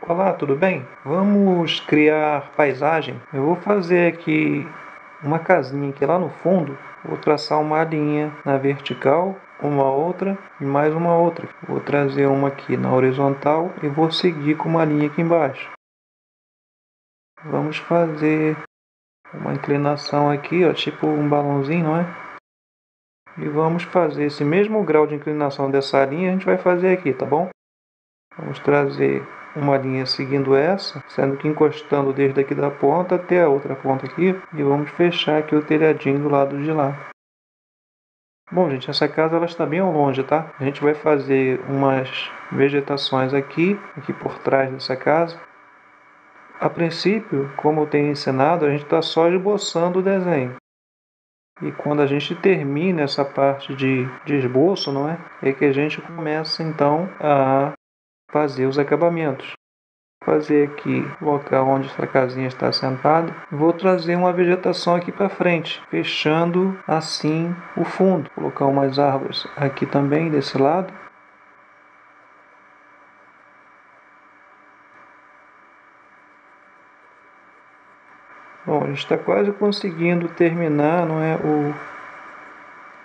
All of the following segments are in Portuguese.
Olá, tudo bem? Vamos criar paisagem. Eu vou fazer aqui uma casinha aqui lá no fundo. Vou traçar uma linha na vertical, uma outra e mais uma outra. Vou trazer uma aqui na horizontal e vou seguir com uma linha aqui embaixo. Vamos fazer uma inclinação aqui, ó, tipo um balãozinho, não é? E vamos fazer esse mesmo grau de inclinação dessa linha, a gente vai fazer aqui, tá bom? Vamos trazer uma linha seguindo essa, sendo que encostando desde aqui da ponta até a outra ponta aqui, e vamos fechar aqui o telhadinho do lado de lá. Bom, gente, essa casa ela está bem ao longe, tá? A gente vai fazer umas vegetações aqui por trás dessa casa. A princípio, como eu tenho ensinado, a gente está só esboçando o desenho. E quando a gente termina essa parte de esboço, não é? É que a gente começa então a fazer os acabamentos. Vou fazer aqui o local onde essa casinha está sentada. Vou trazer uma vegetação aqui para frente, fechando assim o fundo. Vou colocar umas árvores aqui também desse lado. Bom, a gente está quase conseguindo terminar, não é,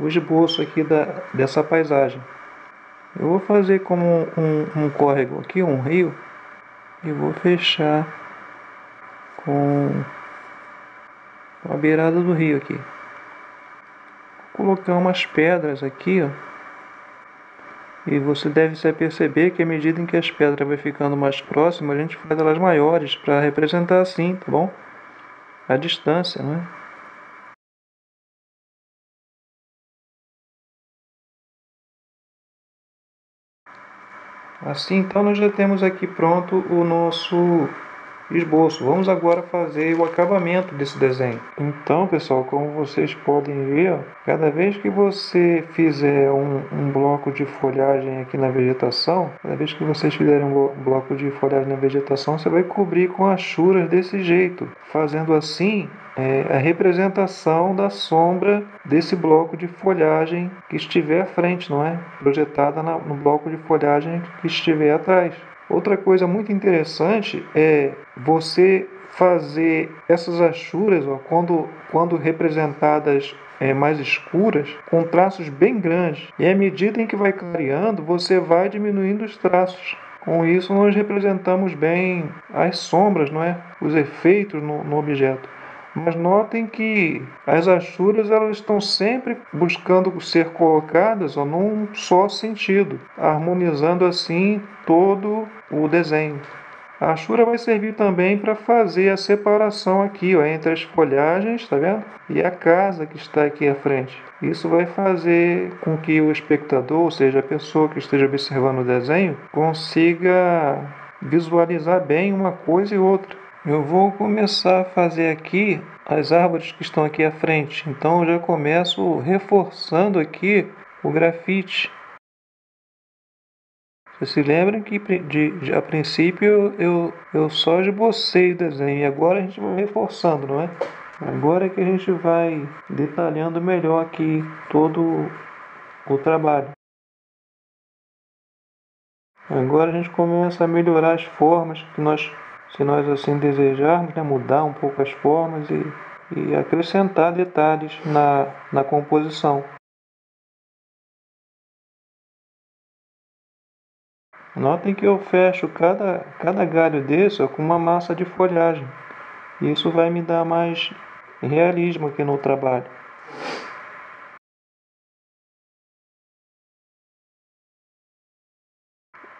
o esboço aqui dessa paisagem. Eu vou fazer como um córrego aqui, um rio, e vou fechar com a beirada do rio aqui. Vou colocar umas pedras aqui, ó. E você deve perceber que à medida em que as pedras vai ficando mais próximas, a gente faz elas maiores para representar assim, tá bom? A distância, né? Assim, então nós já temos aqui pronto o nosso esboço. Vamos agora fazer o acabamento desse desenho. Então, pessoal, como vocês podem ver, ó, cada vez que você fizer um bloco de folhagem aqui na vegetação, cada vez que vocês fizerem um bloco de folhagem na vegetação, você vai cobrir com achuras desse jeito, fazendo assim a representação da sombra desse bloco de folhagem que estiver à frente, não é? Projetada no bloco de folhagem que estiver atrás. Outra coisa muito interessante é você fazer essas achuras, ó, quando representadas mais escuras, com traços bem grandes. E à medida em que vai clareando, você vai diminuindo os traços. Com isso, nós representamos bem as sombras, não é? Os efeitos no objeto. Mas notem que as achuras elas estão sempre buscando ser colocadas ó, num só sentido, harmonizando assim todo o desenho. A achura vai servir também para fazer a separação aqui ó, entre as folhagens, tá vendo? E a casa que está aqui à frente. Isso vai fazer com que o espectador, ou seja, a pessoa que esteja observando o desenho, consiga visualizar bem uma coisa e outra. Eu vou começar a fazer aqui as árvores que estão aqui à frente. Então eu já começo reforçando aqui o grafite. Vocês se lembram que a princípio eu só esbocei o desenho e agora a gente vai reforçando, não é? Agora é que a gente vai detalhando melhor aqui todo o trabalho. Agora a gente começa a melhorar as formas que se nós assim desejarmos, né, mudar um pouco as formas e acrescentar detalhes na composição. Notem que eu fecho cada galho desse ó, com uma massa de folhagem. Isso vai me dar mais realismo aqui no trabalho.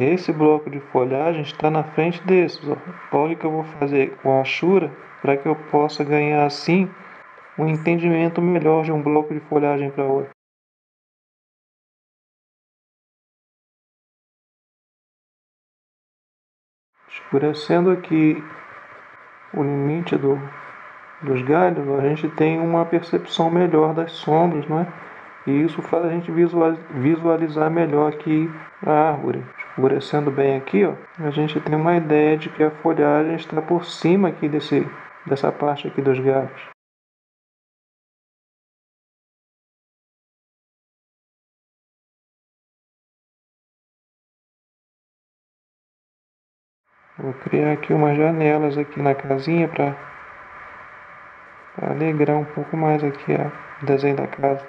Esse bloco de folhagem está na frente desses. Ó. Olha o que eu vou fazer com a achura para que eu possa ganhar assim um entendimento melhor de um bloco de folhagem para outro. Escurecendo aqui o limite dos galhos, a gente tem uma percepção melhor das sombras, não é? E isso faz a gente visualizar melhor aqui a árvore. Escurecendo bem aqui, ó, a gente tem uma ideia de que a folhagem está por cima aqui dessa parte aqui dos galhos. Vou criar aqui umas janelas aqui na casinha para alegrar um pouco mais aqui o desenho da casa.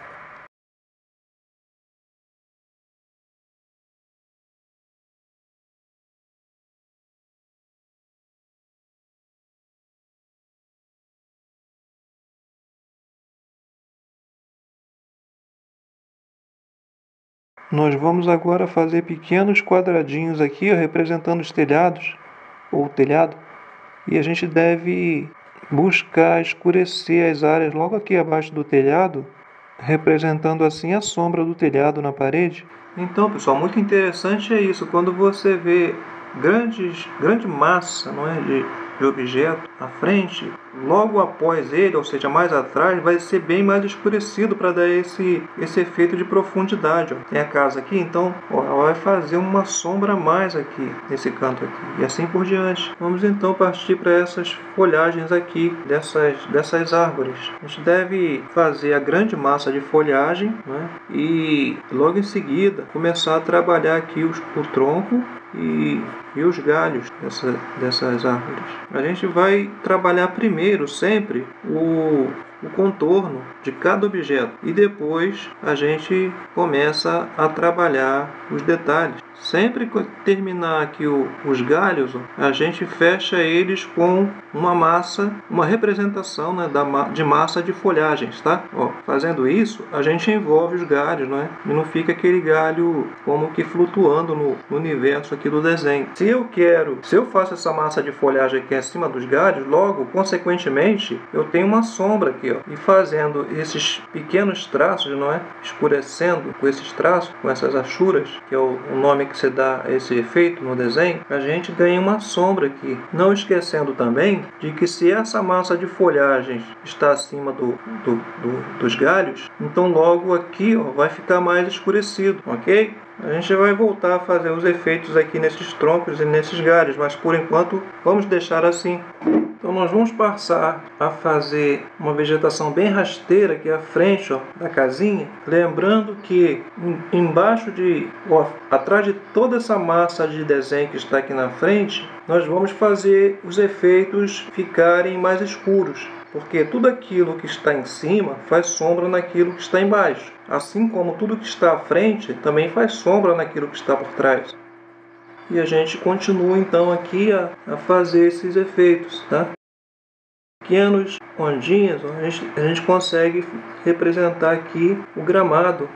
Nós vamos agora fazer pequenos quadradinhos aqui, ó, representando os telhados, ou o telhado, e a gente deve buscar escurecer as áreas logo aqui abaixo do telhado, representando assim a sombra do telhado na parede. Então, pessoal, muito interessante é isso, quando você vê grande massa, não é, de objeto à frente, logo após ele, ou seja, mais atrás, vai ser bem mais escurecido para dar esse efeito de profundidade. Ó. Tem a casa aqui, então ó, ela vai fazer uma sombra a mais aqui, nesse canto aqui, e assim por diante. Vamos então partir para essas folhagens aqui, dessas árvores. A gente deve fazer a grande massa de folhagem, né, e logo em seguida começar a trabalhar aqui o tronco e os galhos dessas árvores. A gente vai trabalhar primeiro sempre o contorno de cada objeto e depois a gente começa a trabalhar os detalhes. Sempre que terminar aqui os galhos, a gente fecha eles com uma massa, uma representação, né, de massa de folhagens, tá? Ó, fazendo isso, a gente envolve os galhos, não é? E não fica aquele galho como que flutuando no universo aqui do desenho. Se eu faço essa massa de folhagem aqui acima dos galhos, logo, consequentemente, eu tenho uma sombra aqui, ó. E fazendo esses pequenos traços, não é? Escurecendo com esses traços, com essas achuras, que é o nome que se dá esse efeito no desenho, a gente ganha uma sombra aqui. Não esquecendo também de que se essa massa de folhagens está acima dos galhos, então logo aqui, ó, vai ficar mais escurecido, ok? A gente vai voltar a fazer os efeitos aqui nesses troncos e nesses galhos, mas por enquanto vamos deixar assim. Então nós vamos passar a fazer uma vegetação bem rasteira aqui à frente, ó, da casinha, lembrando que atrás de toda essa massa de desenho que está aqui na frente, nós vamos fazer os efeitos ficarem mais escuros, porque tudo aquilo que está em cima faz sombra naquilo que está embaixo, assim como tudo que está à frente também faz sombra naquilo que está por trás. E a gente continua então aqui a fazer esses efeitos, tá? Pequenos ondinhas, a gente consegue representar aqui o gramado,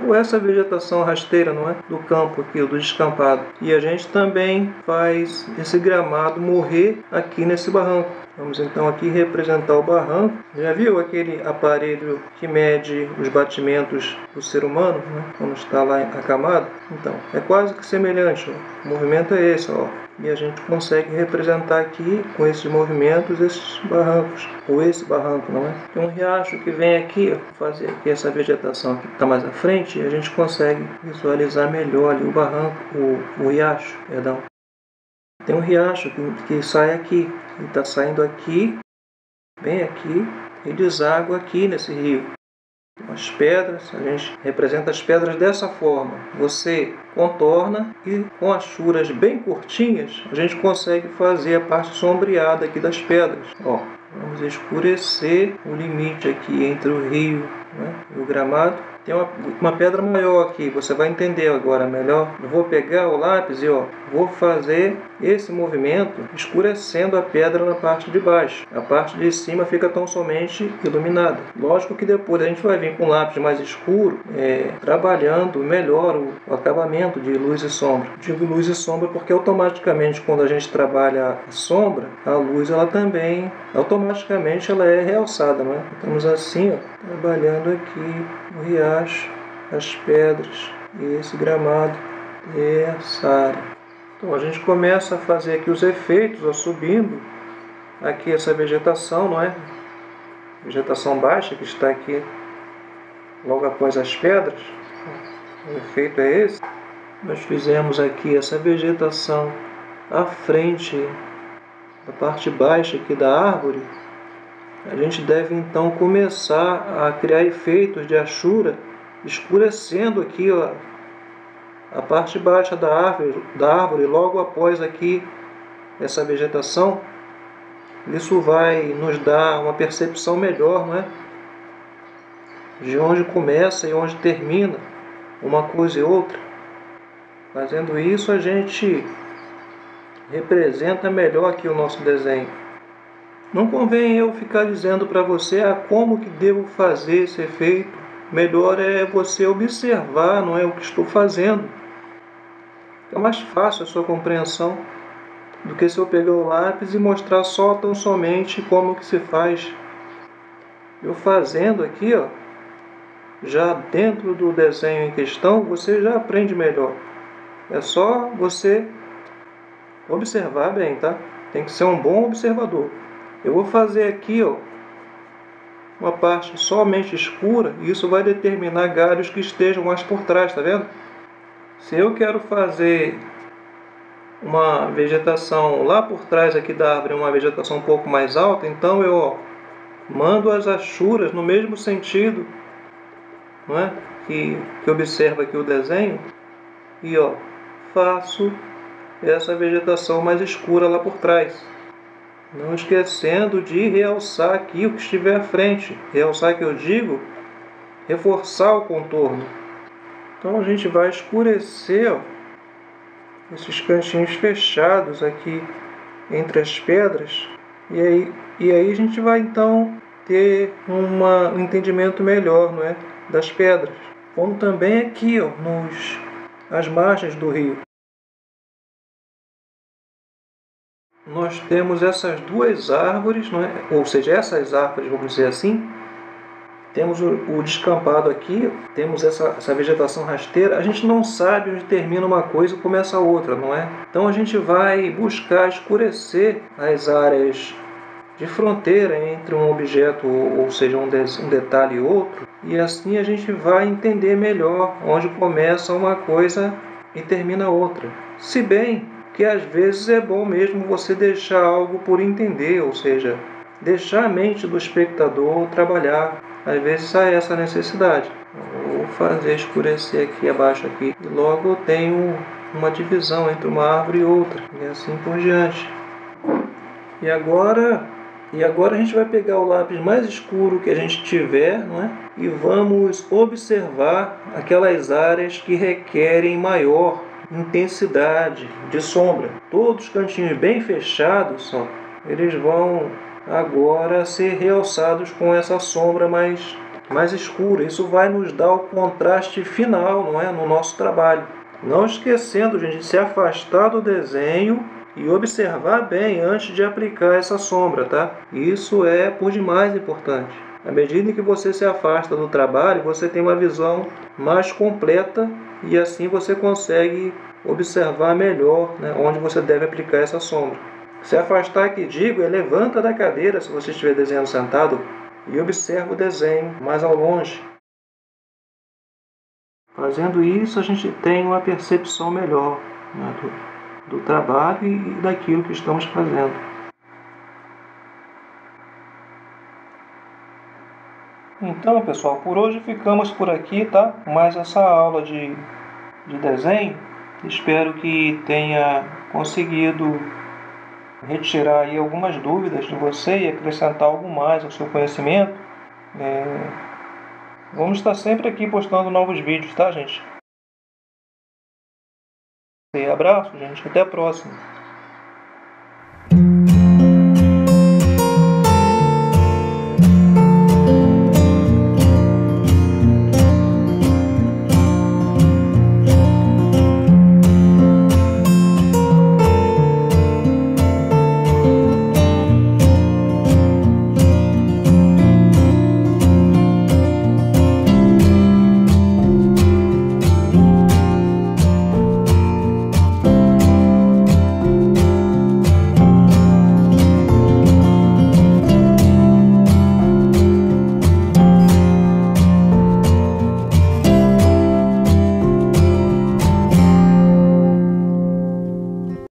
ou essa vegetação rasteira, não é? Do campo aqui, do descampado. E a gente também faz esse gramado morrer aqui nesse barranco. Vamos então aqui representar o barranco. Já viu aquele aparelho que mede os batimentos do ser humano, né? Quando está lá acamado? Então, é quase que semelhante. Ó. O movimento é esse, ó. E a gente consegue representar aqui, com esses movimentos, esses barrancos, ou esse barranco, não é? Tem um riacho que vem aqui, ó, fazer aqui essa vegetação que está mais à frente, e a gente consegue visualizar melhor ali o barranco, o riacho, perdão. Tem um riacho que sai aqui, ele está saindo aqui, bem aqui, e deságua aqui nesse rio. As pedras, a gente representa as pedras dessa forma. Você contorna e com achuras bem curtinhas, a gente consegue fazer a parte sombreada aqui das pedras. Ó, vamos escurecer o limite aqui entre o rio, né, e o gramado. Tem uma pedra maior aqui, você vai entender agora melhor. Eu vou pegar o lápis e ó, vou fazer esse movimento escurecendo a pedra na parte de baixo. A parte de cima fica tão somente iluminada. Lógico que depois a gente vai vir com um lápis mais escuro, trabalhando melhor o acabamento de luz e sombra. Digo luz e sombra porque automaticamente quando a gente trabalha a sombra, a luz ela também automaticamente ela é realçada, não é? Estamos assim, ó, trabalhando aqui o riacho, as pedras e esse gramado e essa área. Então a gente começa a fazer aqui os efeitos, ó, subindo aqui essa vegetação, não é? Vegetação baixa que está aqui logo após as pedras. O efeito é esse. Nós fizemos aqui essa vegetação à frente da parte baixa aqui da árvore. A gente deve então começar a criar efeitos de achura, escurecendo aqui, ó, a parte baixa da árvore logo após aqui essa vegetação, isso vai nos dar uma percepção melhor, não é? De onde começa e onde termina uma coisa e outra. Fazendo isso, a gente representa melhor aqui o nosso desenho. Não convém eu ficar dizendo para você como que devo fazer esse efeito. Melhor é você observar, não é, o que estou fazendo. É mais fácil a sua compreensão do que se eu pegar o lápis e mostrar só tão somente como que se faz. Eu fazendo aqui, ó, já dentro do desenho em questão, você já aprende melhor. É só você observar bem, tá? Tem que ser um bom observador. Eu vou fazer aqui, ó, uma parte somente escura, e isso vai determinar galhos que estejam mais por trás, tá vendo? Se eu quero fazer uma vegetação lá por trás aqui da árvore, uma vegetação um pouco mais alta, então eu mando as achuras no mesmo sentido, não é? que observa aqui o desenho, e faço essa vegetação mais escura lá por trás. Não esquecendo de realçar aqui o que estiver à frente. Realçar que eu digo, reforçar o contorno. Então a gente vai escurecer esses cantinhos fechados aqui entre as pedras. E aí a gente vai então ter um entendimento melhor, não é, das pedras. Como também aqui, as margens do rio. Nós temos essas duas árvores, não é? Ou seja, essas árvores, vamos dizer assim. Temos o descampado aqui, temos essa vegetação rasteira. A gente não sabe onde termina uma coisa e começa a outra, não é? Então a gente vai buscar escurecer as áreas de fronteira entre um objeto, ou seja, um detalhe e outro. E assim a gente vai entender melhor onde começa uma coisa e termina outra. Se bem que às vezes é bom mesmo você deixar algo por entender, ou seja, deixar a mente do espectador trabalhar. Às vezes há essa necessidade. Vou fazer escurecer aqui abaixo aqui. E logo eu tenho uma divisão entre uma árvore e outra. E assim por diante. E agora a gente vai pegar o lápis mais escuro que a gente tiver, não é? E vamos observar aquelas áreas que requerem maior intensidade de sombra. Todos os cantinhos bem fechados, eles vão agora ser realçados com essa sombra mais escura. Isso vai nos dar o contraste final, não é, no nosso trabalho. Não esquecendo, gente, de se afastar do desenho e observar bem antes de aplicar essa sombra, tá? Isso é por demais importante. À medida que você se afasta do trabalho, você tem uma visão mais completa e assim você consegue observar melhor, né, onde você deve aplicar essa sombra. Se afastar, que digo, levanta da cadeira se você estiver desenhando sentado e observa o desenho mais ao longe. Fazendo isso, a gente tem uma percepção melhor, né, do trabalho e daquilo que estamos fazendo. Então, pessoal, por hoje ficamos por aqui, tá? Mais essa aula de desenho. Espero que tenha conseguido retirar aí algumas dúvidas de você e acrescentar algo mais ao seu conhecimento. Vamos estar sempre aqui postando novos vídeos, tá, gente? E abraço, gente. Até a próxima.